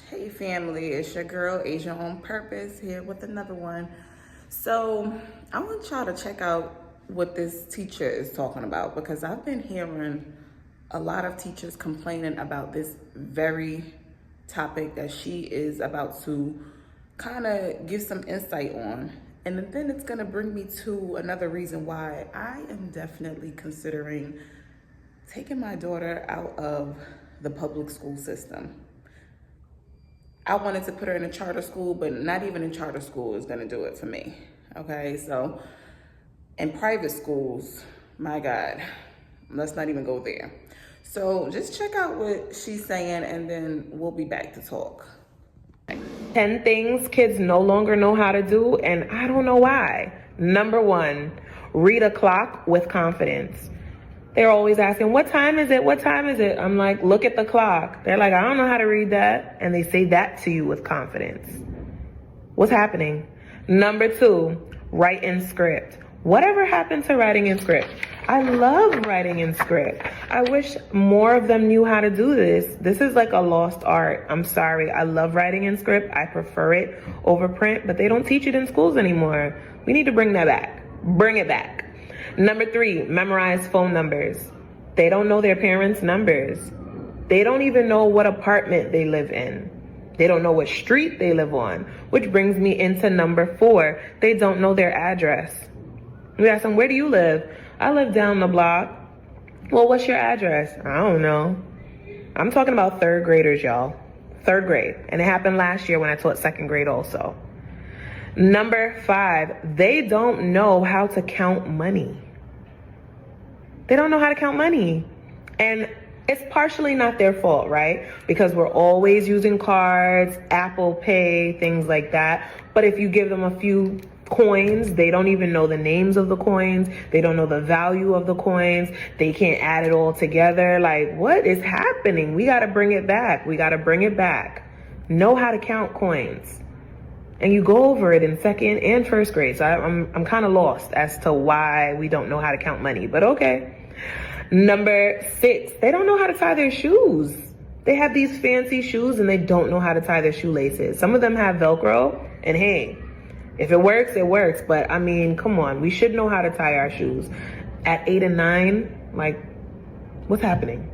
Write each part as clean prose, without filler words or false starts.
Hey family, it's your girl Asian on Purpose here with another one. So I want y'all to check out what this teacher is talking about, because I've been hearing a lot of teachers complaining about this very topic that she is about to kind of give some insight on. And then it's going to bring me to another reason why I am definitely considering taking my daughter out of the public school system. I wanted to put her in a charter school, but not even a charter school is gonna do it for me. Okay, so in private schools, my God, let's not even go there. So just check out what she's saying and then we'll be back to talk. 10 things kids no longer know how to do, and I don't know why. Number 1, read a clock with confidence. They're always asking, what time is it? What time is it? I'm like, look at the clock. They're like, I don't know how to read that. And they say that to you with confidence. What's happening? Number 2, write in script. Whatever happened to writing in script? I love writing in script. I wish more of them knew how to do this. This is like a lost art. I'm sorry. I love writing in script. I prefer it over print, but they don't teach it in schools anymore. We need to bring that back. Bring it back. Number 3, memorize phone numbers. They don't know their parents' numbers. They don't even know what apartment they live in. They don't know what street they live on, which brings me into number 4. They don't know their address. We ask them, where do you live? I live down the block. Well, what's your address? I don't know. I'm talking about 3rd graders, y'all. 3rd grade. And it happened last year when I taught 2nd grade also. Number 5, they don't know how to count money. They don't know how to count money. And it's partially not their fault, right? Because we're always using cards, Apple Pay, things like that. But if you give them a few coins, they don't even know the names of the coins. They don't know the value of the coins. They can't add it all together. Like, what is happening? We got to bring it back. We got to bring it back. Know how to count coins. And you go over it in 2nd and 1st grade. So I'm kind of lost as to why we don't know how to count money, but okay. Number 6, they don't know how to tie their shoes. They have these fancy shoes and they don't know how to tie their shoelaces. Some of them have Velcro, and hey, if it works, it works. But I mean, come on, we should know how to tie our shoes. At 8 and 9, like, what's happening?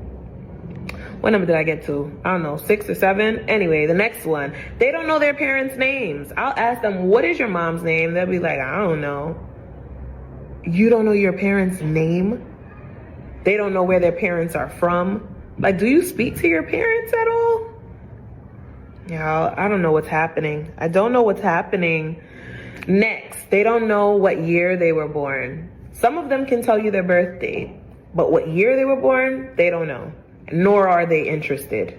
What number did I get to? I don't know, 6 or 7? Anyway, the next one. They don't know their parents' names. I'll ask them, what is your mom's name? They'll be like, I don't know. You don't know your parents' name? They don't know where their parents are from. Like, do you speak to your parents at all? Y'all, I don't know what's happening. I don't know what's happening. Next, they don't know what year they were born. Some of them can tell you their birth date, but what year they were born, they don't know. Nor are they interested.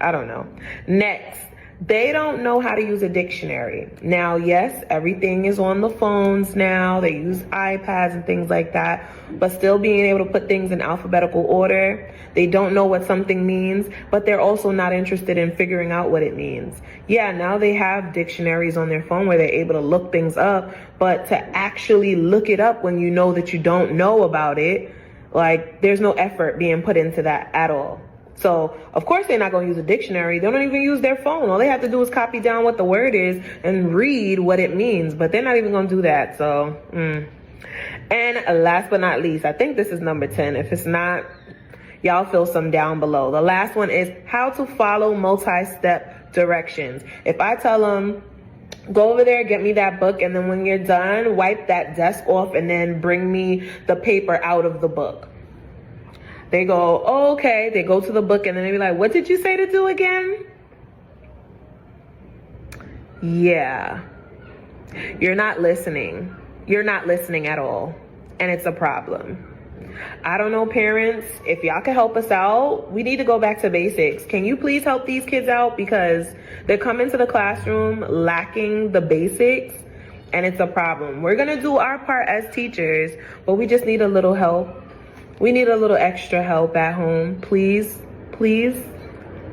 I don't know. Next, they don't know how to use a dictionary. Now, yes, everything is on the phones now. They use iPads and things like that, but still being able to put things in alphabetical order. They don't know what something means, but they're also not interested in figuring out what it means. Yeah, now they have dictionaries on their phone where they're able to look things up, but to actually look it up when you know that you don't know about it, like, there's no effort being put into that at all. So, of course, they're not going to use a dictionary. They don't even use their phone. All they have to do is copy down what the word is and read what it means. But they're not even going to do that. So, And last but not least, I think this is number 10. If it's not, y'all fill some down below. The last one is how to follow multi-step directions. If I tell them, go over there, get me that book, and then when you're done, wipe that desk off and then bring me the paper out of the book. They go, oh, okay. They go to the book and then they be like, what did you say to do again? Yeah. You're not listening. You're not listening at all. And it's a problem. I don't know, parents, if y'all can help us out, we need to go back to basics. Can you please help these kids out? Because they're coming to the classroom lacking the basics, and it's a problem. We're going to do our part as teachers, but we just need a little help. We need a little extra help at home. Please, please,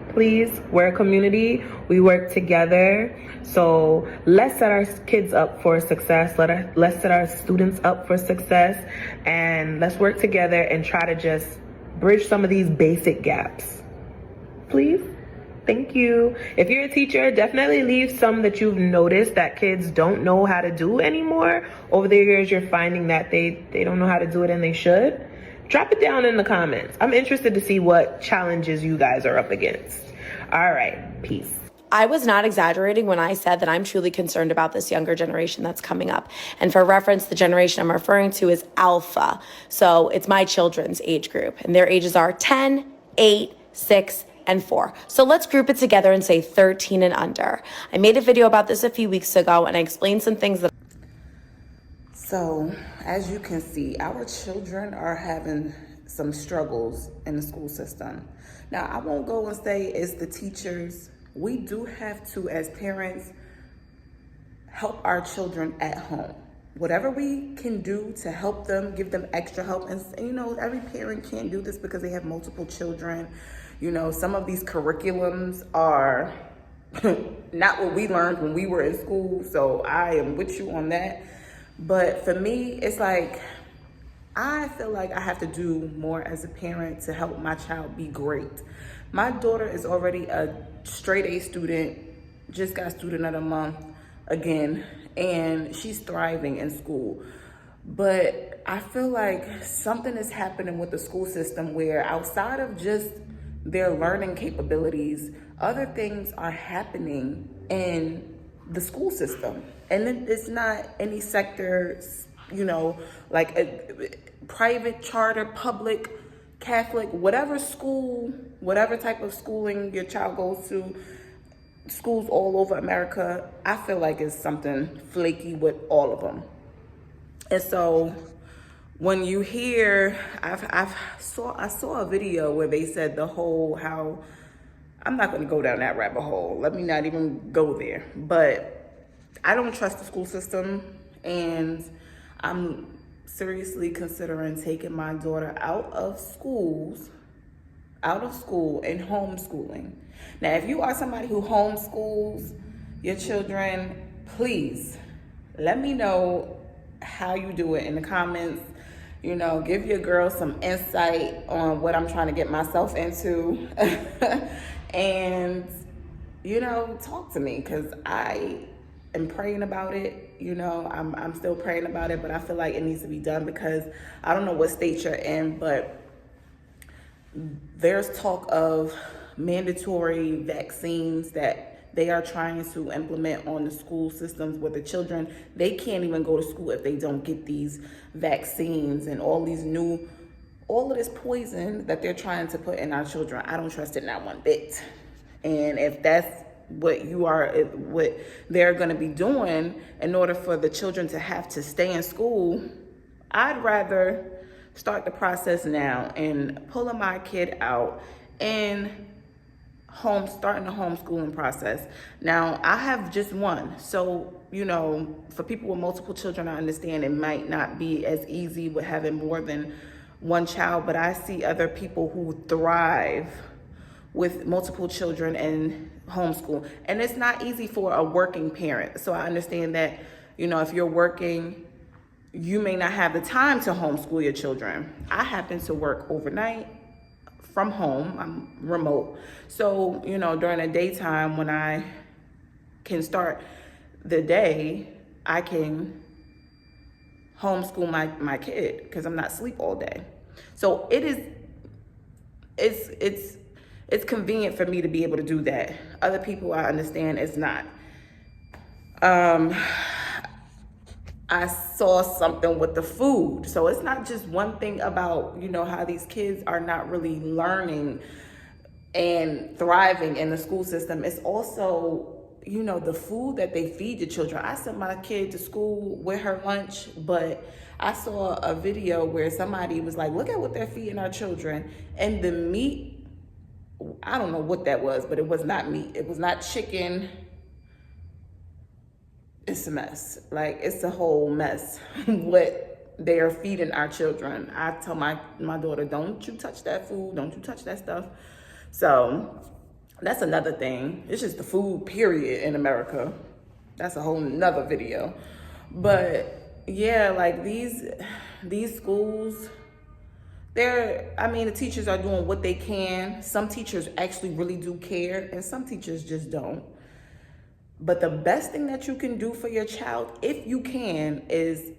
please. We're a community. We work together. So let's set our kids up for success. Let's set our students up for success. And let's work together and try to just bridge some of these basic gaps. Please. Thank you. If you're a teacher, definitely leave some that you've noticed that kids don't know how to do anymore. Over the years, you're finding that they don't know how to do it and they should. Drop it down in the comments. I'm interested to see what challenges you guys are up against. All right, peace. I was not exaggerating when I said that I'm truly concerned about this younger generation that's coming up. And for reference, the generation I'm referring to is Alpha. So it's my children's age group, and their ages are 10, 8, 6, and 4. So let's group it together and say 13 and under. I made a video about this a few weeks ago, and I explained some things that. So, as you can see, our children are having some struggles in the school system. Now, I won't go and say it's the teachers. We do have to, as parents, help our children at home. Whatever we can do to help them, give them extra help. And, every parent can't do this because they have multiple children. Some of these curriculums are not what we learned when we were in school. So I am with you on that. But for me, it's like, I feel like I have to do more as a parent to help my child be great. My daughter is already a straight A student, just got student of the month again, and she's thriving in school. But I feel like something is happening with the school system where outside of just their learning capabilities, other things are happening in the school system. And it's not any sector, like a private, charter, public, Catholic, whatever school, whatever type of schooling your child goes to, schools all over America, I feel like it's something flaky with all of them. And so when you hear, I saw a video where they said how, I'm not going to go down that rabbit hole. Let me not even go there. But I don't trust the school system, and I'm seriously considering taking my daughter out of school and homeschooling. Now, if you are somebody who homeschools your children, please let me know how you do it in the comments. Give your girl some insight on what I'm trying to get myself into. And, talk to me, because I am praying about it. I'm still praying about it, but I feel like it needs to be done because I don't know what state you're in, but there's talk of mandatory vaccines that they are trying to implement on the school systems where the children, they can't even go to school if they don't get these vaccines and all of this poison that they're trying to put in our children. I don't trust it not one bit. And if that's what they're going to be doing in order for the children to have to stay in school, I'd rather start the process now and pulling my kid out and starting the homeschooling process. Now, I have just one. So, for people with multiple children, I understand it might not be as easy with having more than one child, but I see other people who thrive with multiple children and homeschool. And it's not easy for a working parent. So I understand that, if you're working, you may not have the time to homeschool your children. I happen to work overnight from home. I'm remote. So, during the daytime when I can start the day, I can homeschool my kid because I'm not asleep all day. So it's convenient for me to be able to do that. Other people, I understand, it's not. I saw something with the food. So it's not just one thing about, how these kids are not really learning and thriving in the school system. It's also, the food that they feed the children. I sent my kid to school with her lunch, but I saw a video where somebody was like, look at what they're feeding our children. And the meat, I don't know what that was, but it was not meat. It was not chicken. It's a mess. Like, it's a whole mess what they are feeding our children. I tell my daughter, don't you touch that food. Don't you touch that stuff. So that's another thing. It's just the food, period, in America. That's a whole nother video. But yeah, like these schools, the teachers are doing what they can. Some teachers actually really do care, and some teachers just don't. But the best thing that you can do for your child, if you can, is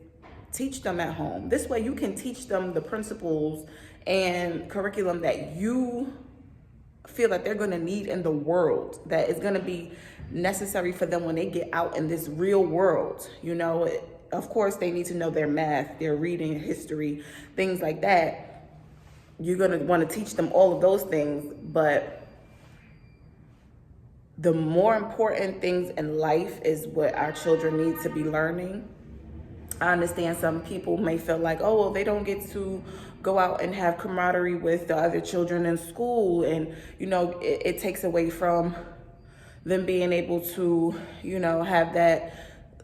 teach them at home. This way you can teach them the principles and curriculum that you feel that they're going to need in the world, that is going to be necessary for them when they get out in this real world. You know, of course, they need to know their math, their reading, history, things like that. You're going to want to teach them all of those things, but the more important things in life is what our children need to be learning. I understand some people may feel like, oh, well, they don't get to go out and have camaraderie with the other children in school. And, you know, it takes away from them being able to, you know, have that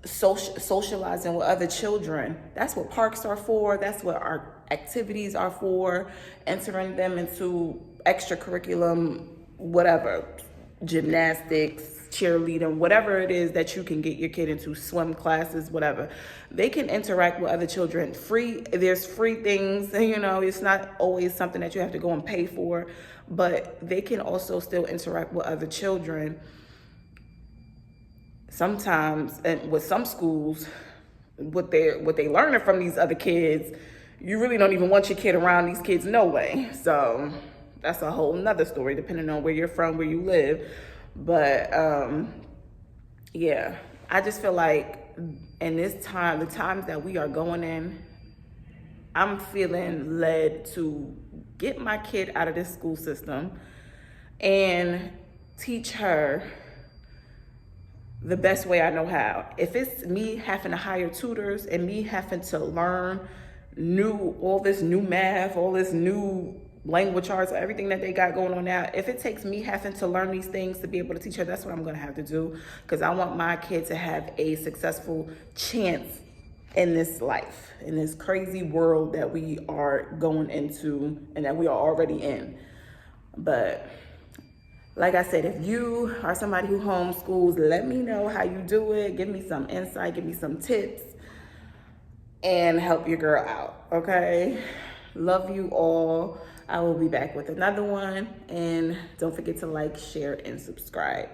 socializing with other children. That's what parks are for. That's what our activities are for. Entering them into extracurriculum, whatever, gymnastics, cheerleading, whatever it is that you can get your kid into, swim classes, whatever. They can interact with other children free. There's free things, you know, it's not always something that you have to go and pay for, but they can also still interact with other children. Sometimes, and with some schools, what they learning from these other kids, you really don't even want your kid around these kids no way. So that's a whole nother story, depending on where you're from, where you live. But yeah, I just feel like in this time, the times that we are going in, I'm feeling led to get my kid out of this school system and teach her the best way I know how. If it's me having to hire tutors and me having to learn all this new math, all this new language arts, everything that they got going on now, if it takes me having to learn these things to be able to teach her, that's what I'm going to have to do, because I want my kid to have a successful chance in this life, in this crazy world that we are going into and that we are already in. But like I said, if you are somebody who homeschools, let me know how you do it. Give me some insight, give me some tips, and help your girl out, okay? Love you all. I will be back with another one. And don't forget to like, share, and subscribe.